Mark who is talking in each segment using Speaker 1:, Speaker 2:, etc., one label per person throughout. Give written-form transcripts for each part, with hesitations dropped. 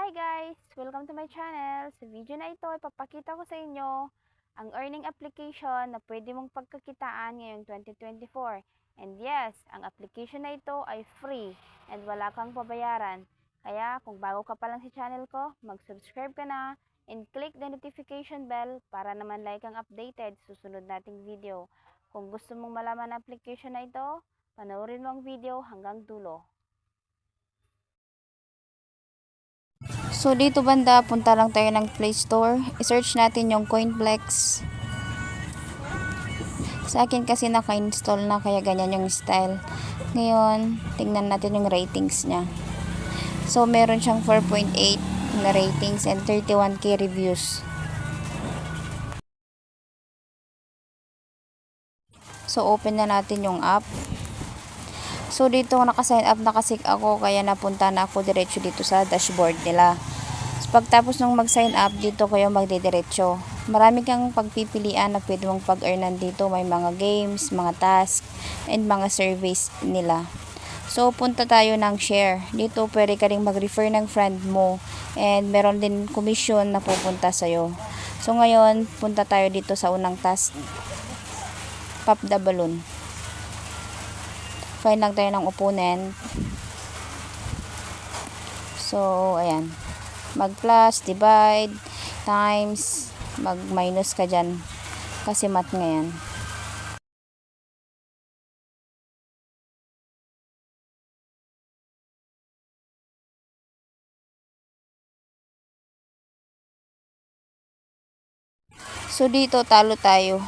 Speaker 1: Hi guys! Welcome to my channel. Sa video na ito, ipapakita ko sa inyo ang earning application na pwede mong pagkakitaan ngayong 2024. And yes, ang application na ito ay free and wala kang pabayaran. Kaya kung bago ka pa lang sa channel ko, mag-subscribe ka na and click the notification bell para naman like ang updated susunod nating video. Kung gusto mong malaman ang application na ito, panoorin mo ang video hanggang dulo.
Speaker 2: So, dito banda, punta lang tayo ng Play Store. I-search natin yung Coinplex. Sa akin kasi naka-install na, kaya ganyan yung style. Ngayon, tingnan natin yung ratings niya. So, meron siyang 4.8 na ratings and 31k reviews. So, open na natin yung app. So, dito naka-sign up na kasi ako, kaya napunta na ako diretso dito sa dashboard nila. So, pagtapos nung mag-sign up, dito kayo magdidiretso. Marami kang pagpipilian na pwede mong pag-earnan dito. May mga games, mga task, and mga surveys nila. So, punta tayo ng share. Dito, pwede ka rin mag-refer ng friend mo. And meron din commission na pupunta sa'yo. So, ngayon, punta tayo dito sa unang task. Pop the balloon. Find lang tayo ng opponent. So, ayan. Mag-plus, divide, times, mag-minus ka dyan. Kasi math ngayon. So, dito talo tayo.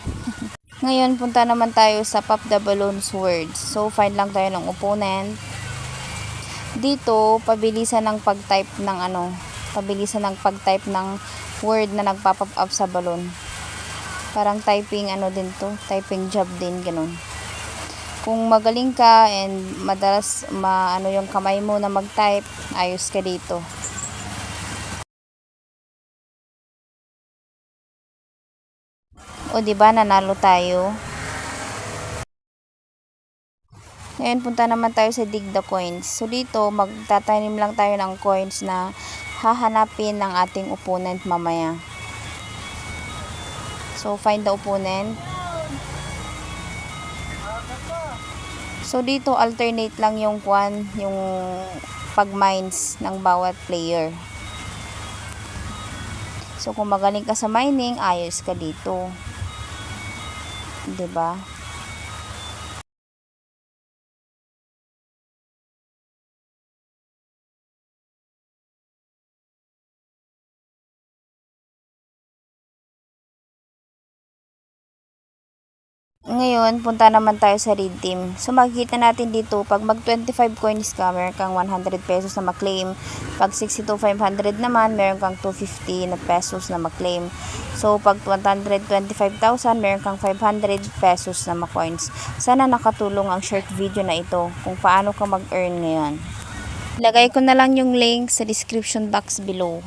Speaker 2: Ngayon, punta naman tayo sa Pop the Balloons words. So, find lang tayo ng opponent. Dito, pabilisan ng pag-type ng pabilisan ng pag-type ng word na nagpa-pop up sa balloon. Parang typing din to, typing job din, ganun. Kung magaling ka and madalas yung kamay mo na mag-type, ayos ka dito. O, diba, nanalo tayo. Ngayon, punta naman tayo sa dig the coins. So, dito, magtatanim lang tayo ng coins na hahanapin ng ating opponent mamaya. So, find the opponent. So, dito, alternate lang yung pag-mines ng bawat player. So, kung magaling ka sa mining, ayos ka dito. Diba? Ngayon, punta naman tayo sa redeem. So, makikita natin dito, pag mag 25 coins ka, meron kang 100 pesos na maklaim. Pag 62,500 naman, meron kang 250 na pesos na maklaim. So, pag 125,000, meron kang 500 pesos na ma-coins. Sana nakatulong ang short video na ito kung paano ka mag-earn ngayon. Lagay ko na lang yung link sa description box below.